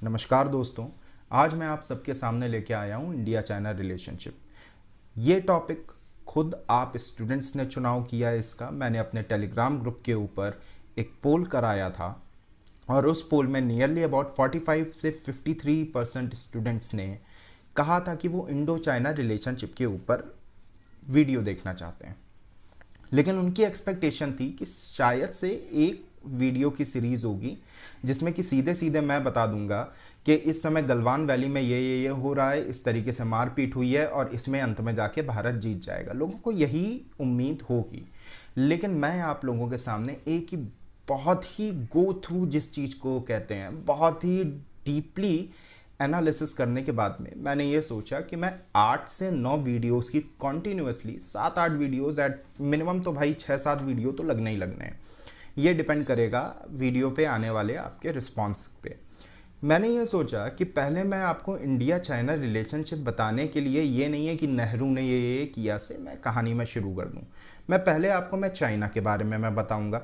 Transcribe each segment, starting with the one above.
नमस्कार दोस्तों। आज मैं आप सबके सामने लेके आया हूँ इंडिया चाइना रिलेशनशिप। ये टॉपिक खुद आप स्टूडेंट्स ने चुनाव किया है। इसका मैंने अपने टेलीग्राम ग्रुप के ऊपर एक पोल कराया था और उस पोल में नियरली अबाउट 45 से 53% स्टूडेंट्स ने कहा था कि वो इंडो चाइना रिलेशनशिप के ऊपर वीडियो देखना चाहते हैं। लेकिन उनकी एक्सपेक्टेशन थी कि शायद से एक वीडियो की सीरीज़ होगी जिसमें कि सीधे सीधे मैं बता दूंगा कि इस समय गलवान वैली में ये हो रहा है, इस तरीके से मारपीट हुई है और इसमें अंत में जाके भारत जीत जाएगा। लोगों को यही उम्मीद होगी। लेकिन मैं आप लोगों के सामने एक ही बहुत ही गो थ्रू जिस चीज़ को कहते हैं बहुत ही डीपली एनालिसिस करने के बाद में मैंने ये सोचा कि मैं 8 से 9 वीडियोस की कॉन्टीन्यूसली 7-8 वीडियोस एट मिनिमम तो भाई 6-7 वीडियो तो लगने ही लगने हैं। ये डिपेंड करेगा वीडियो पे आने वाले आपके रिस्पॉन्स पे। मैंने ये सोचा कि पहले मैं आपको इंडिया चाइना रिलेशनशिप बताने के लिए ये नहीं है कि नेहरू ने ये किया से मैं कहानी में शुरू कर दूँ। मैं पहले आपको मैं चाइना के बारे में मैं बताऊँगा।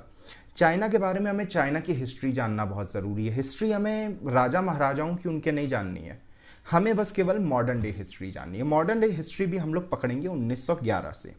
चाइना के बारे में हमें चाइना की हिस्ट्री जानना बहुत ज़रूरी है। हिस्ट्री हमें राजा महाराजाओं की उनके नहीं जाननी है, हमें बस केवल मॉडर्न डे हिस्ट्री जाननी है। मॉडर्न डे हिस्ट्री भी हम लोग पकड़ेंगे 1911 से,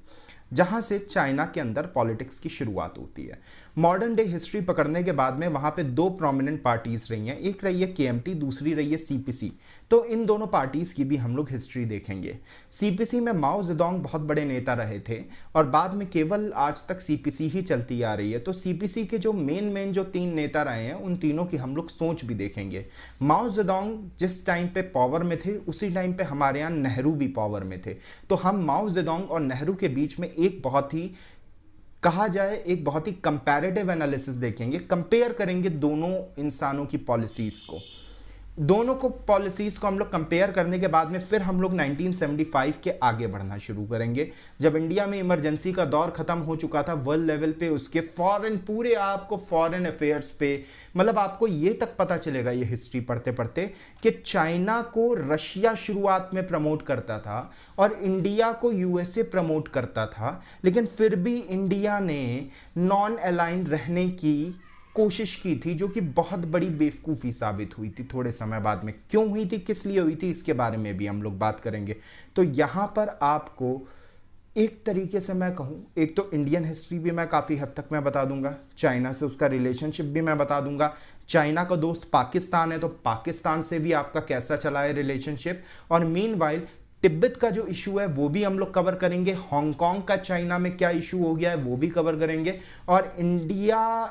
जहाँ से चाइना के अंदर पॉलिटिक्स की शुरुआत होती है। मॉडर्न डे हिस्ट्री पकड़ने के बाद में वहाँ पे दो प्रोमिनेंट पार्टीज रही हैं, एक रही है केएमटी, दूसरी रही है सीपीसी। तो इन दोनों पार्टीज की भी हम लोग हिस्ट्री देखेंगे। सीपीसी में माओ जेडोंग बहुत बड़े नेता रहे थे और बाद में केवल आज तक सीपीसी ही चलती आ रही है। तो सीपीसी के जो मेन जो 3 नेता रहे हैं उन तीनों की हम लोग सोच भी देखेंगे। माओ जेडोंग जिस टाइम पे पावर में थे उसी टाइम पे हमारे यहाँ नेहरू भी पावर में थे। तो हम माओ जेडोंग और नेहरू के बीच में एक बहुत ही कहा जाए एक बहुत ही कंपैरेटिव एनालिसिस देखेंगे, कंपेयर करेंगे दोनों इंसानों की पॉलिसीज को। दोनों को पॉलिसीज को हम लोग कंपेयर करने के बाद में फिर हम लोग 1975 के आगे बढ़ना शुरू करेंगे, जब इंडिया में इमरजेंसी का दौर खत्म हो चुका था वर्ल्ड लेवल पे। उसके फॉरेन पूरे आपको फॉरेन अफेयर्स पे मतलब आपको ये तक पता चलेगा ये हिस्ट्री पढ़ते पढ़ते कि चाइना को रशिया शुरुआत में प्रमोट करता था और इंडिया को यूएसए प्रमोट करता था, लेकिन फिर भी इंडिया ने नॉन अलाइंड रहने की कोशिश की थी, जो कि बहुत बड़ी बेवकूफ़ी साबित हुई थी थोड़े समय बाद में। क्यों हुई थी, किस लिए हुई थी, इसके बारे में भी हम लोग बात करेंगे। तो यहाँ पर आपको एक तरीके से मैं कहूँ, एक तो इंडियन हिस्ट्री भी मैं काफ़ी हद तक मैं बता दूंगा, चाइना से उसका रिलेशनशिप भी मैं बता दूंगा। चाइना का दोस्त पाकिस्तान है तो पाकिस्तान से भी आपका कैसा चला है रिलेशनशिप, और मीनवाइल तिब्बत का जो इशू है वो भी हम लोग कवर करेंगे। हांगकांग का चाइना में क्या इशू हो गया है वो भी कवर करेंगे, और इंडिया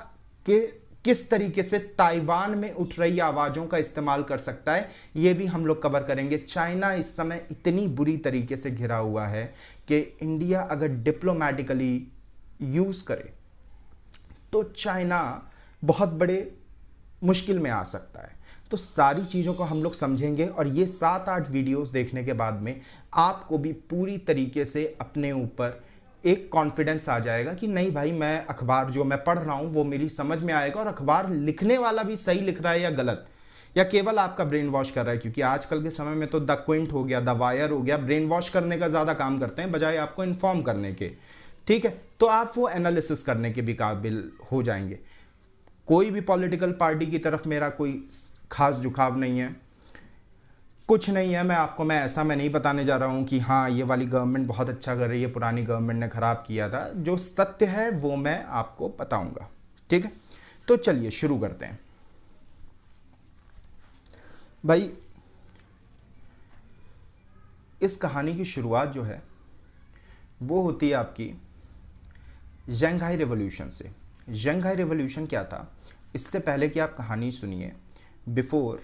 कि किस तरीके से ताइवान में उठ रही आवाज़ों का इस्तेमाल कर सकता है ये भी हम लोग कवर करेंगे। चाइना इस समय इतनी बुरी तरीके से घिरा हुआ है कि इंडिया अगर डिप्लोमेटिकली यूज़ करे तो चाइना बहुत बड़े मुश्किल में आ सकता है। तो सारी चीज़ों को हम लोग समझेंगे और ये 7-8 वीडियोस देखने के बाद में आपको भी पूरी तरीके से अपने ऊपर एक कॉन्फिडेंस आ जाएगा कि नहीं भाई, मैं अखबार जो मैं पढ़ रहा हूँ वो मेरी समझ में आएगा, और अखबार लिखने वाला भी सही लिख रहा है या गलत, या केवल आपका ब्रेन वॉश कर रहा है। क्योंकि आजकल के समय में तो द क्विंट हो गया, द वायर हो गया, ब्रेन वॉश करने का ज़्यादा काम करते हैं बजाय आपको इन्फॉर्म करने के। ठीक है, तो आप वो एनालिसिस करने के भी काबिल हो जाएंगे। कोई भी पॉलिटिकल पार्टी की तरफ मेरा कोई खास झुकाव नहीं है, कुछ नहीं है। मैं ऐसा नहीं बताने जा रहा हूँ कि हाँ ये वाली गवर्नमेंट बहुत अच्छा कर रही है, पुरानी गवर्नमेंट ने ख़राब किया था। जो सत्य है वो मैं आपको बताऊंगा। ठीक है, तो चलिए शुरू करते हैं। भाई इस कहानी की शुरुआत जो है वो होती है आपकी शंघाई रिवॉल्यूशन से। शंघाई रिवॉल्यूशन क्या था, इससे पहले कि आप कहानी सुनिए, बिफोर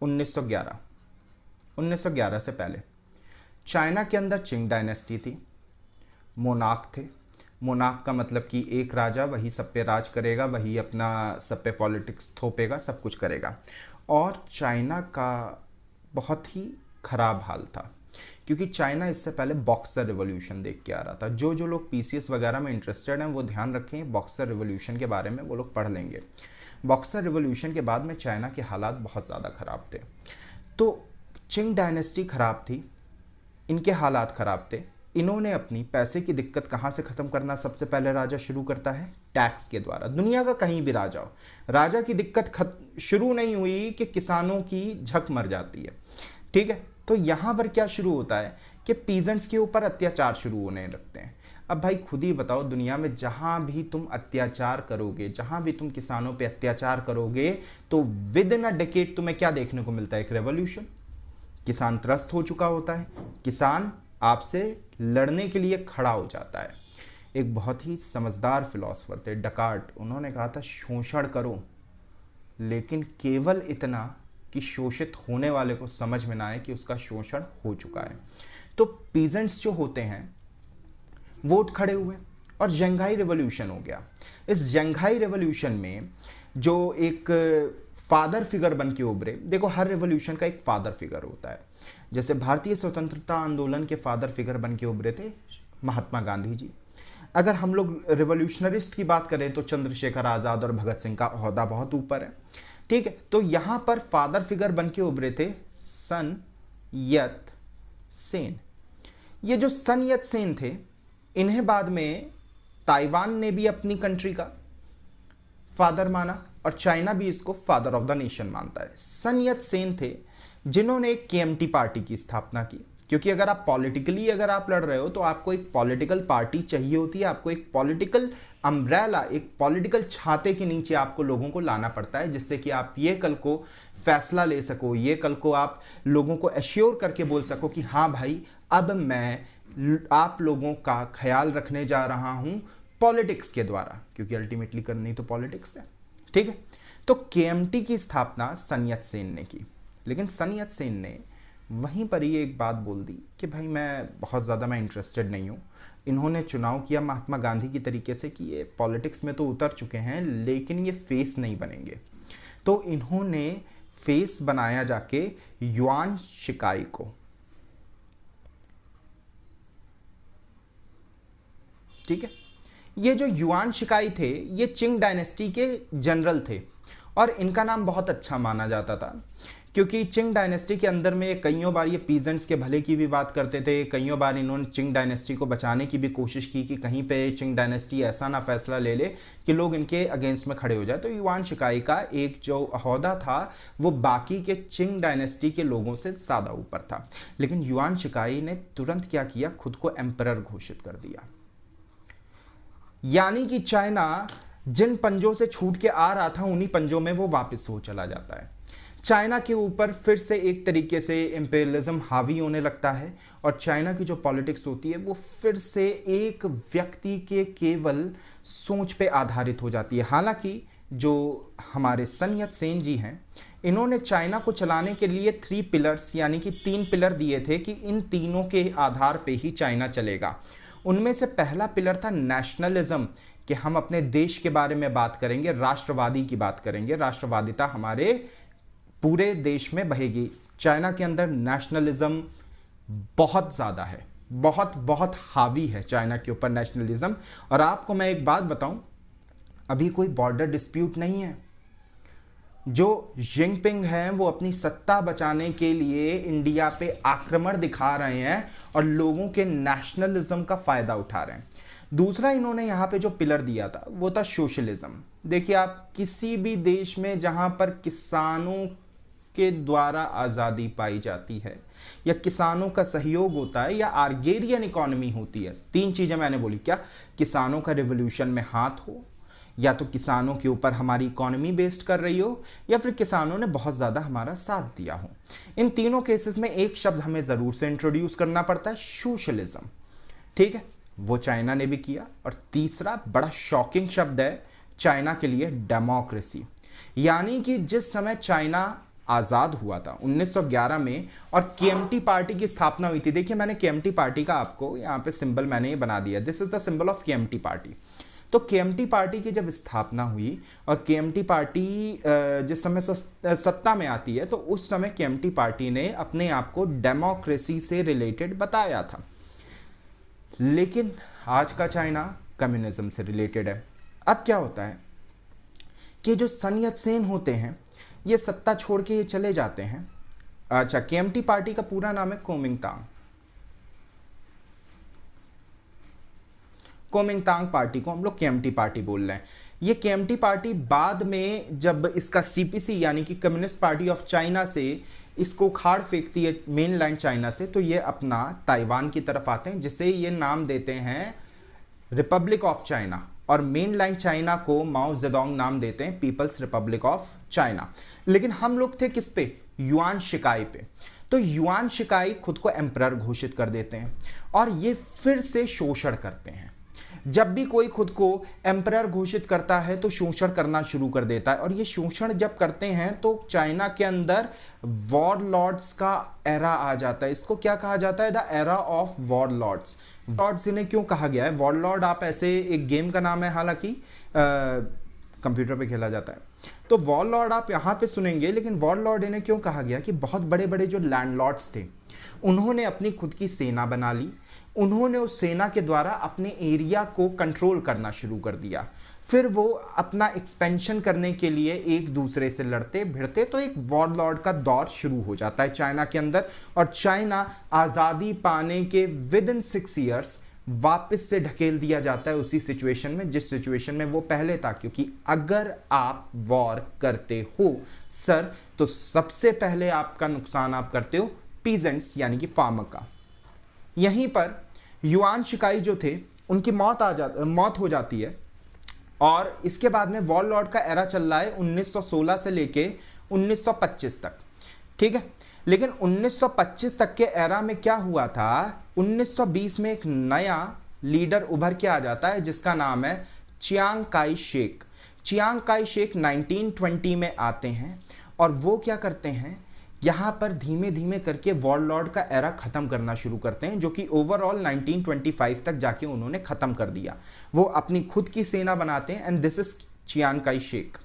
1911 से पहले चाइना के अंदर चिंग डायनेस्टी थी, मोनार्क थे। मोनार्क का मतलब कि एक राजा, वही सब पे राज करेगा, वही अपना सब पे पॉलिटिक्स थोपेगा, सब कुछ करेगा। और चाइना का बहुत ही ख़राब हाल था क्योंकि चाइना इससे पहले बॉक्सर रिवॉल्यूशन देख के आ रहा था। जो लोग पीसीएस वगैरह में इंटरेस्टेड हैं वो ध्यान रखें, बॉक्सर रिवॉल्यूशन के बारे में वो लोग पढ़ लेंगे। बॉक्सर रिवॉल्यूशन के बाद में चाइना के हालात बहुत ज़्यादा ख़राब थे। तो चिंग डायनेस्टी ख़राब थी, इनके हालात ख़राब थे, इन्होंने अपनी पैसे की दिक्कत कहाँ से ख़त्म करना सबसे पहले राजा शुरू करता है? टैक्स के द्वारा। दुनिया का कहीं भी राजा हो, राजा की दिक्कत शुरू नहीं हुई कि किसानों की झक मर जाती है, ठीक है। तो यहाँ पर क्या शुरू होता है कि पीजेंट्स के ऊपर अत्याचार शुरू होने लगते हैं। अब भाई खुद ही बताओ, दुनिया में जहाँ भी तुम अत्याचार करोगे, जहाँ भी तुम किसानों पे अत्याचार करोगे, तो विद इन अ डेकेड तुम्हें क्या देखने को मिलता है? एक रेवोल्यूशन। किसान त्रस्त हो चुका होता है, किसान आपसे लड़ने के लिए खड़ा हो जाता है। एक बहुत ही समझदार फिलॉसफर थे डकार्ट, उन्होंने कहा था शोषण करो लेकिन केवल इतना कि शोषित होने वाले को समझ में ना आए कि उसका शोषण हो चुका है। तो पीजेंट्स जो होते हैं वोट खड़े हुए और जंघाई रेवोल्यूशन हो गया। इस जंघाई रेवोल्यूशन में जो एक फादर फिगर बन के उभरे, देखो हर रेवोल्यूशन का एक फादर फिगर होता है। जैसे भारतीय स्वतंत्रता आंदोलन के फादर फिगर बन के उभरे थे महात्मा गांधी जी। अगर हम लोग रिवोल्यूशनरिस्ट की बात करें तो चंद्रशेखर आज़ाद और भगत सिंह का ओहदा बहुत ऊपर है, ठीक है। तो यहाँ पर फादर फिगर बन के उभरे थे सन यत सेन। ये जो सन यत सेन थे, इन्हें बाद में ताइवान ने भी अपनी कंट्री का फादर माना और चाइना भी इसको फादर ऑफ द नेशन मानता है। सन यत सेन थे जिन्होंने एक केएमटी पार्टी की स्थापना की, क्योंकि अगर आप पॉलिटिकली अगर आप लड़ रहे हो तो आपको एक पॉलिटिकल पार्टी चाहिए होती है, आपको एक पॉलिटिकल अम्ब्रेला, एक पॉलिटिकल छाते के नीचे आपको लोगों को लाना पड़ता है, जिससे कि आप ये कल को फैसला ले सको, ये कल को आप लोगों को एश्योर करके बोल सको कि हाँ भाई अब मैं आप लोगों का ख्याल रखने जा रहा हूं पॉलिटिक्स के द्वारा, क्योंकि अल्टीमेटली करनी तो पॉलिटिक्स है, ठीक है। तो केएमटी की स्थापना सन यत सेन ने की, लेकिन सन यत सेन ने वहीं पर ही एक बात बोल दी कि भाई मैं बहुत ज़्यादा मैं इंटरेस्टेड नहीं हूँ। इन्होंने चुनाव किया महात्मा गांधी की तरीके से कि ये पॉलिटिक्स में तो उतर चुके हैं लेकिन ये फेस नहीं बनेंगे। तो इन्होंने फेस बनाया जाके युआन शिकाई को, ठीक है। ये जो युआन शिकाई थे ये चिंग डायनेस्टी के जनरल थे और इनका नाम बहुत अच्छा माना जाता था, क्योंकि चिंग डायनेस्टी के अंदर में कईयों बार ये पीजेंट्स के भले की भी बात करते थे, कईयों बार इन्होंने चिंग डायनेस्टी को बचाने की भी कोशिश की कि कहीं पे चिंग डायनेस्टी ऐसा ना फैसला ले ले कि लोग इनके अगेंस्ट में खड़े हो जाए। तो युआन शिकाई का एक जो अहदा था वो बाकी के चिंग डायनेस्टी के लोगों से ज़्यादा ऊपर था, लेकिन युआन शिकाई ने तुरंत क्या किया, खुद को एम्परर घोषित कर दिया। यानी कि चाइना जिन पंजों से छूट के आ रहा था उन्हीं पंजों में वो वापस हो चला जाता है। चाइना के ऊपर फिर से एक तरीके से इंपीरियलिज्म हावी होने लगता है और चाइना की जो पॉलिटिक्स होती है वो फिर से एक व्यक्ति के केवल सोच पे आधारित हो जाती है। हालांकि जो हमारे सन यत सेन जी हैं, इन्होंने चाइना को चलाने के लिए 3 पिलर्स यानी कि 3 पिलर दिए थे कि इन तीनों के आधार पे ही चाइना चलेगा। उनमें से पहला पिलर था नेशनलिज्म, कि हम अपने देश के बारे में बात करेंगे, राष्ट्रवादी की बात करेंगे, राष्ट्रवादिता हमारे पूरे देश में बहेगी। चाइना के अंदर नेशनलिज्म बहुत ज़्यादा है, बहुत बहुत हावी है चाइना के ऊपर नेशनलिज्म। और आपको मैं एक बात बताऊं, अभी कोई बॉर्डर डिस्प्यूट नहीं है। जो जिनपिंग हैं वो अपनी सत्ता बचाने के लिए इंडिया पे आक्रमण दिखा रहे हैं और लोगों के नेशनलिज्म का फ़ायदा उठा रहे हैं। दूसरा इन्होंने यहाँ पे जो पिलर दिया था वो था सोशलिज्म। देखिए, आप किसी भी देश में जहाँ पर किसानों के द्वारा आज़ादी पाई जाती है या किसानों का सहयोग होता है या आर्गेरियन इकोनॉमी होती है, 3 चीज़ें मैंने बोली, क्या किसानों का रिवोल्यूशन में हाथ हो, या तो किसानों के ऊपर हमारी इकोनॉमी बेस्ड कर रही हो, या फिर किसानों ने बहुत ज़्यादा हमारा साथ दिया हो। इन तीनों केसेस में एक शब्द हमें ज़रूर से इंट्रोड्यूस करना पड़ता है, सोशलिज्म, ठीक है। वो चाइना ने भी किया। और तीसरा बड़ा शॉकिंग शब्द है चाइना के लिए, डेमोक्रेसी। यानी कि जिस समय चाइना आज़ाद हुआ था 1911 में और केएमटी पार्टी की स्थापना हुई थी, देखिए मैंने केएमटी पार्टी का आपको यहाँ पे सिंबल मैंने ये बना दिया, this is the symbol of KMT party. तो केएमटी पार्टी की जब स्थापना हुई और केएमटी पार्टी जिस समय सत्ता में आती है तो उस समय केएमटी पार्टी ने अपने आप को डेमोक्रेसी से रिलेटेड बताया था। लेकिन आज का चाइना कम्युनिज्म से रिलेटेड है। अब क्या होता है कि जो सन यत सेन होते हैं ये सत्ता छोड़ के ये चले जाते हैं। अच्छा, केएमटी पार्टी का पूरा नाम है कुओमिंगतांग, कोमिंगतांग पार्टी को हम लोग केएमटी पार्टी बोल रहे हैं। ये केएमटी पार्टी बाद में जब इसका सीपीसी यानी कि कम्युनिस्ट पार्टी ऑफ चाइना से इसको उखाड़ फेंकती है मेनलैंड चाइना से, तो ये अपना ताइवान की तरफ आते हैं, जिसे ये नाम देते हैं रिपब्लिक ऑफ चाइना, और मेनलैंड चाइना को माओ जेडोंग नाम देते हैं पीपल्स रिपब्लिक ऑफ चाइना। लेकिन हम लोग थे किस पे? युआन शिकाई पे। तो युआन शिकाई खुद को एम्परर घोषित कर देते हैं और ये फिर से शोषण करते हैं। जब भी कोई खुद को एम्परर घोषित करता है तो शोषण करना शुरू कर देता है, और ये शोषण जब करते हैं तो चाइना के अंदर वॉरलॉर्ड्स का एरा आ जाता है। इसको क्या कहा जाता है? The era of warlords. Warlords इन्हें क्यों कहा गया है? वॉरलॉर्ड आप ऐसे एक गेम का नाम है, हालांकि कंप्यूटर पे खेला जाता है। तो वॉरलॉर्ड आप यहाँ पे सुनेंगे, लेकिन वॉरलॉर्ड इन्हें क्यों कहा गया कि बहुत बड़े बड़े जो लैंडलॉर्ड्स थे उन्होंने अपनी खुद की सेना बना ली, उन्होंने उस सेना के द्वारा अपने एरिया को कंट्रोल करना शुरू कर दिया। फिर वो अपना एक्सपेंशन करने के लिए एक दूसरे से लड़ते भिड़ते, तो एक वॉरलॉर्ड का दौर शुरू हो जाता है चाइना के अंदर, और चाइना आज़ादी पाने के विदिन 6 ईयर्स वापस से ढकेल दिया जाता है उसी सिचुएशन में जिस सिचुएशन में वो पहले था। क्योंकि अगर आप वॉर करते हो सर, तो सबसे पहले आपका नुकसान आप करते हो पीजेंट्स यानी कि फार्मर का। यहीं पर युआन शिकाई जो थे उनकी मौत हो जाती है, और इसके बाद में वॉरलॉर्ड का एरा चल रहा है 1916 से लेके 1925 तक, ठीक है। लेकिन 1925 तक के एरा में क्या हुआ था? 1920 में एक नया लीडर उभर के आ जाता है जिसका नाम है Chiang Kai Shek. Chiang Kai Shek 1920 में आते हैं, और वो क्या करते हैं, यहाँ पर धीमे धीमे करके वॉरलॉर्ड का एरा ख़त्म करना शुरू करते हैं, जो कि ओवरऑल 1925 तक जाके उन्होंने ख़त्म कर दिया। वो अपनी खुद की सेना बनाते हैं, and this is Chiang Kai Shek.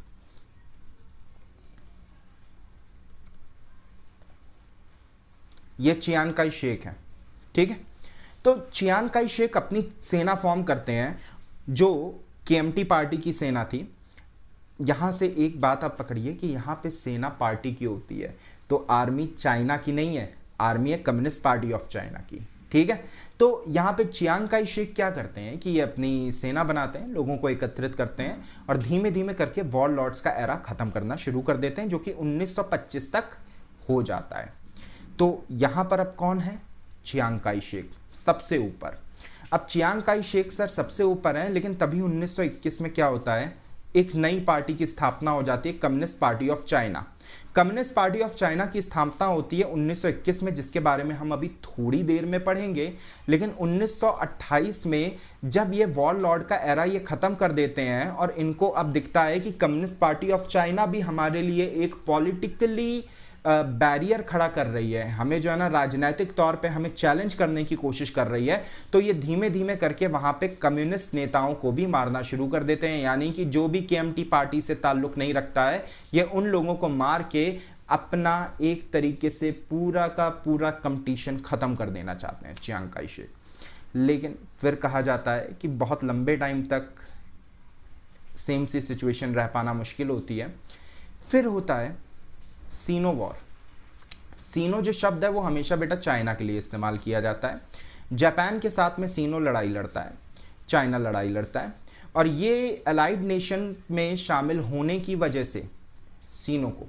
ये चियांग काई शेक है, ठीक है। तो चियांग काई शेक अपनी सेना फॉर्म करते हैं जो केएमटी पार्टी की सेना थी। यहां से एक बात आप पकड़िए कि यहां पे सेना पार्टी की होती है, तो आर्मी चाइना की नहीं है, आर्मी है कम्युनिस्ट पार्टी ऑफ चाइना की, ठीक है। तो यहां पे चियांग काई शेक क्या करते हैं कि ये अपनी सेना बनाते हैं, लोगों को एकत्रित करते हैं, और धीमे धीमे करके वॉरलॉर्ड्स का एरा खत्म करना शुरू कर देते हैं, जो कि 1925 तक हो जाता है। तो यहां पर अब कौन है? चियांग काई शेक सबसे ऊपर। अब चियांग काई शेक सर सबसे ऊपर है, लेकिन तभी 1921 में क्या होता है, एक नई पार्टी की स्थापना हो जाती है, communist party of China. Communist party of China की स्थापना होती है 1921 में, जिसके बारे में हम अभी थोड़ी देर में पढ़ेंगे। लेकिन 1928 में जब ये वॉरलॉर्ड का एरा ये ख़त्म कर देते हैं, और इनको अब दिखता है कि कम्युनिस्ट पार्टी ऑफ चाइना भी हमारे लिए एक पॉलिटिकली बैरियर खड़ा कर रही है, हमें जो है ना राजनीतिक तौर पे हमें चैलेंज करने की कोशिश कर रही है, तो ये धीमे धीमे करके वहाँ पे कम्युनिस्ट नेताओं को भी मारना शुरू कर देते हैं। यानी कि जो भी केएमटी पार्टी से ताल्लुक़ नहीं रखता है, ये उन लोगों को मार के अपना एक तरीके से पूरा का पूरा कंपटीशन ख़त्म कर देना चाहते हैं चियांग काई शेक। लेकिन फिर कहा जाता है कि बहुत लंबे टाइम तक सेम सी सिचुएशन रह पाना मुश्किल होती है। फिर होता है सीनो वॉर। सीनो जो शब्द है वो हमेशा बेटा चाइना के लिए इस्तेमाल किया जाता है। जापान के साथ में सीनो लड़ाई लड़ता है, चाइना लड़ाई लड़ता है, और ये अलाइड नेशन में शामिल होने की वजह से सीनो को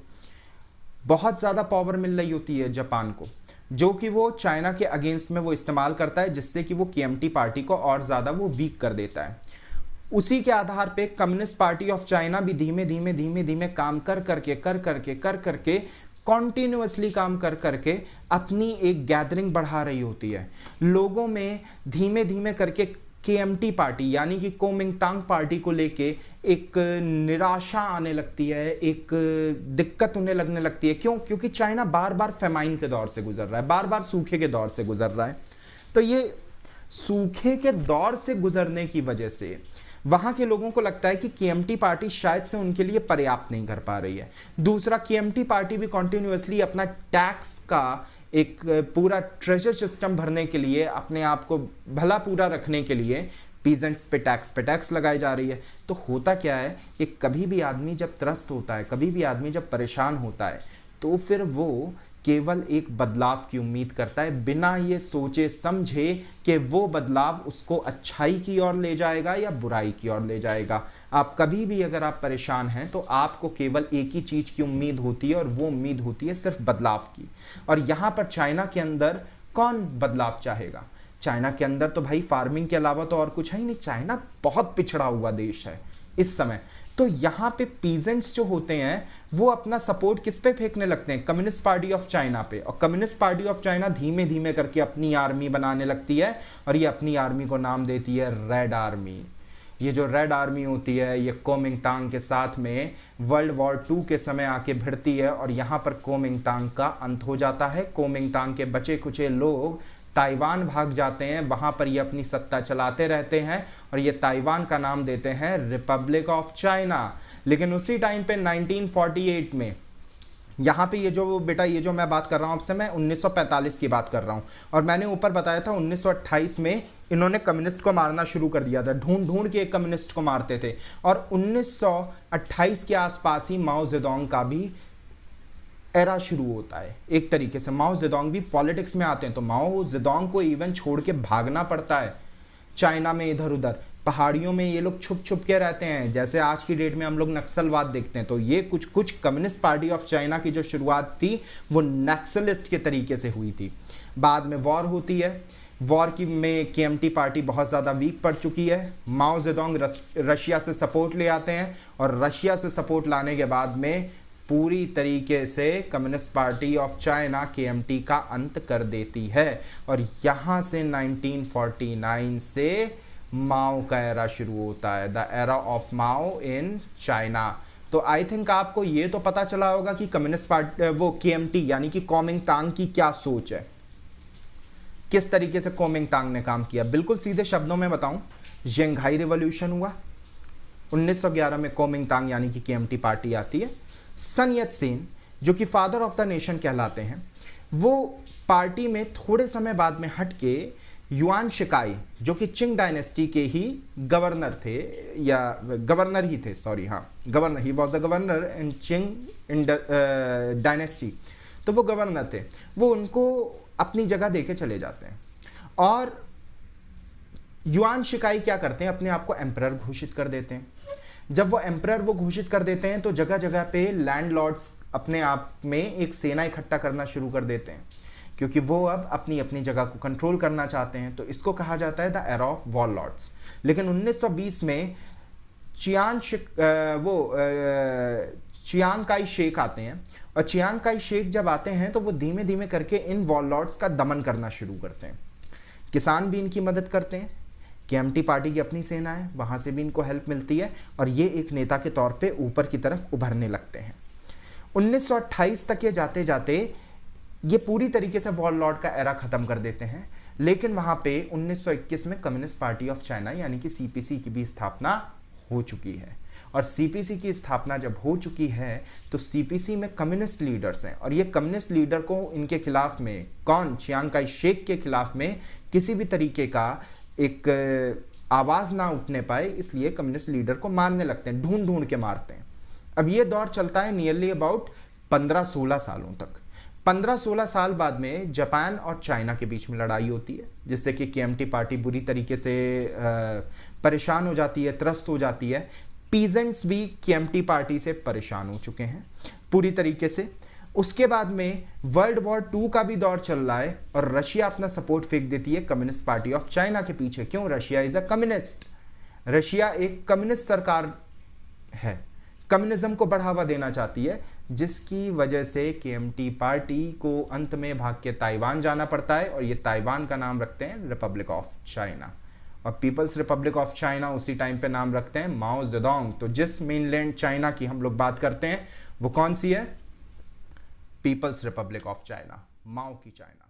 बहुत ज़्यादा पावर मिल रही होती है जापान को, जो कि वो चाइना के अगेंस्ट में वो इस्तेमाल करता है, जिससे कि वो केएमटी पार्टी को और ज़्यादा वो वीक कर देता है। उसी के आधार पे कम्युनिस्ट पार्टी ऑफ चाइना भी धीमे धीमे काम कर करके कॉन्टिन्यूअसली काम कर करके अपनी एक गैदरिंग बढ़ा रही होती है। लोगों में धीमे धीमे करके केएमटी पार्टी यानी कि कोमिंगतांग पार्टी को लेके एक निराशा आने लगती है, एक दिक्कत उन्हें लगने लगती है। क्यों? क्योंकि चाइना बार बार फेमाइन के दौर से गुजर रहा है, बार बार सूखे के दौर से गुजर रहा है। तो ये सूखे के दौर से गुजरने की वजह से वहां के लोगों को लगता है कि केएमटी पार्टी शायद से उनके लिए पर्याप्त नहीं कर पा रही है। दूसरा, केएमटी पार्टी भी कॉन्टिन्यूअसली अपना टैक्स का एक पूरा ट्रेजर सिस्टम भरने के लिए, अपने आप को भला पूरा रखने के लिए पीजेंट्स पे टैक्स लगाई जा रही है। तो होता क्या है कि कभी भी आदमी जब त्रस्त होता है, कभी भी आदमी जब परेशान होता है, तो फिर वो केवल एक बदलाव की उम्मीद करता है, बिना ये सोचे समझे कि वो बदलाव उसको अच्छाई की ओर ले जाएगा या बुराई की ओर ले जाएगा। आप कभी भी अगर आप परेशान हैं तो आपको केवल एक ही चीज़ की उम्मीद होती है, और वो उम्मीद होती है सिर्फ बदलाव की। और यहाँ पर चाइना के अंदर कौन बदलाव चाहेगा? चाइना के अंदर तो भाई फार्मिंग के अलावा तो और कुछ है ही नहीं। चाइना बहुत पिछड़ा हुआ देश है इस समय। तो यहाँ पे पीजेंट्स जो होते हैं वो अपना सपोर्ट किस पे फेंकने लगते हैं? कम्युनिस्ट पार्टी ऑफ चाइना पे। और कम्युनिस्ट पार्टी ऑफ चाइना धीमे धीमे करके अपनी आर्मी बनाने लगती है, और ये अपनी आर्मी को नाम देती है रेड आर्मी। ये जो रेड आर्मी होती है ये कुओमिंतांग के साथ में वर्ल्ड वॉर 2 के समय आके भिड़ती है, और यहाँ पर कुओमिंतांग का अंत हो जाता है। कुओमिंतांग के बचे कुचे लोग ताइवान भाग जाते हैं, वहां पर ये अपनी सत्ता चलाते रहते हैं, और ये ताइवान का नाम देते हैं रिपब्लिक ऑफ चाइना। लेकिन उसी टाइम पे 1948 में यहाँ पे ये जो मैं बात कर रहा हूँ आपसे, मैं 1945 की बात कर रहा हूँ, और मैंने ऊपर बताया था 1928 में इन्होंने कम्युनिस्ट को मारना शुरू कर दिया था। ढूंढ ढूंढ के एक कम्युनिस्ट को मारते थे, और 1928 के आसपास ही माओ जेडोंग का भी एरा शुरू होता है। एक तरीके से माओ जेडोंग भी पॉलिटिक्स में आते हैं, तो माओ जेडोंग को इवन छोड़ के भागना पड़ता है चाइना में। इधर उधर पहाड़ियों में ये लोग छुप छुप के रहते हैं, जैसे आज की डेट में हम लोग नक्सलवाद देखते हैं। तो ये कुछ कम्युनिस्ट पार्टी ऑफ चाइना की जो शुरुआत थी वो नक्सलिस्ट के तरीके से हुई थी। बाद में वॉर होती है, वॉर की में केएमटी पार्टी बहुत ज़्यादा वीक पड़ चुकी है। माओ जेडोंग रशिया से सपोर्ट ले आते हैं, और रशिया से सपोर्ट लाने के बाद में पूरी तरीके से communist party of China KMT का अंत कर देती है। और यहाँ से 1949 से माओ का एरा शुरू होता है, the era of Mao in China. तो आई थिंक आपको ये तो पता चला होगा कि कम्युनिस्ट पार्टी वो केएमटी यानी कि कुओमिंतांग की क्या सोच है, किस तरीके से कुओमिंतांग ने काम किया। बिल्कुल सीधे शब्दों में बताऊं, शंघाई रिवॉल्यूशन हुआ 1911 में, कुओमिंतांग यानी कि केएमटी पार्टी आती है। सन यत सेन जो कि फादर ऑफ द नेशन कहलाते हैं, वो पार्टी में थोड़े समय बाद में हट के युआन शिकाई जो कि चिंग डायनेस्टी के ही गवर्नर थे, या गवर्नर ही थे, सॉरी, हाँ governor, he was the governor in Qing dynasty. तो वो गवर्नर थे, वो उनको अपनी जगह देके चले जाते हैं, और युआन शिकाई क्या करते हैं, अपने आप को एम्परर घोषित कर देते हैं। जब वो एम्परर वो घोषित कर देते हैं तो जगह जगह पे लैंडलॉर्ड्स अपने आप में एक सेना इकट्ठा करना शुरू कर देते हैं, क्योंकि वो अब अपनी अपनी जगह को कंट्रोल करना चाहते हैं। तो इसको कहा जाता है द एरा ऑफ वॉरलॉर्ड्स। लेकिन 1920 में चियांग काई शेक आते हैं, और चियांग काई शेक जब आते हैं तो वो धीमे धीमे करके इन वॉरलॉर्ड्स का दमन करना शुरू करते हैं। किसान भी इनकी मदद करते हैं, केएमटी पार्टी की अपनी सेना है, वहाँ से भी इनको हेल्प मिलती है, और ये एक नेता के तौर पे ऊपर की तरफ उभरने लगते हैं। 1928 तक ये जाते जाते ये पूरी तरीके से वॉरलॉर्ड का एरा ख़त्म कर देते हैं। लेकिन वहाँ पे 1921 में कम्युनिस्ट पार्टी ऑफ चाइना यानी कि सीपीसी की भी स्थापना हो चुकी है। और सीपीसी की स्थापना जब हो चुकी है तो सीपीसी में कम्युनिस्ट लीडर्स हैं, और ये कम्युनिस्ट लीडर को इनके खिलाफ में, कौन, चियांग काई शेक के खिलाफ में किसी भी तरीके का एक आवाज़ ना उठने पाए, इसलिए कम्युनिस्ट लीडर को मारने लगते हैं, ढूंढ ढूंढ के मारते हैं। अब ये दौर चलता है नियरली अबाउट 15-16 सालों तक। 15-16 साल बाद में जापान और चाइना के बीच में लड़ाई होती है, जिससे कि केएमटी पार्टी बुरी तरीके से परेशान हो जाती है, त्रस्त हो जाती है। पीजेंट्स भी केएमटी पार्टी से परेशान हो चुके हैं पूरी तरीके से। उसके बाद में वर्ल्ड वॉर 2 का भी दौर चल रहा है, और रशिया अपना सपोर्ट फेंक देती है कम्युनिस्ट पार्टी ऑफ चाइना के पीछे। क्यों? Russia is a communist, Russia एक कम्युनिस्ट सरकार है, कम्युनिज्म को बढ़ावा देना चाहती है, जिसकी वजह से केएमटी पार्टी को अंत में भाग के ताइवान जाना पड़ता है, और ये ताइवान का नाम रखते हैं रिपब्लिक ऑफ चाइना, और पीपल्स रिपब्लिक ऑफ चाइना उसी टाइम पे नाम रखते हैं माओ जेडोंग। तो जिस मेनलैंड चाइना की हम लोग बात करते हैं वो कौन सी है? पीपल्स रिपब्लिक ऑफ चाइना, माओ की चाइना।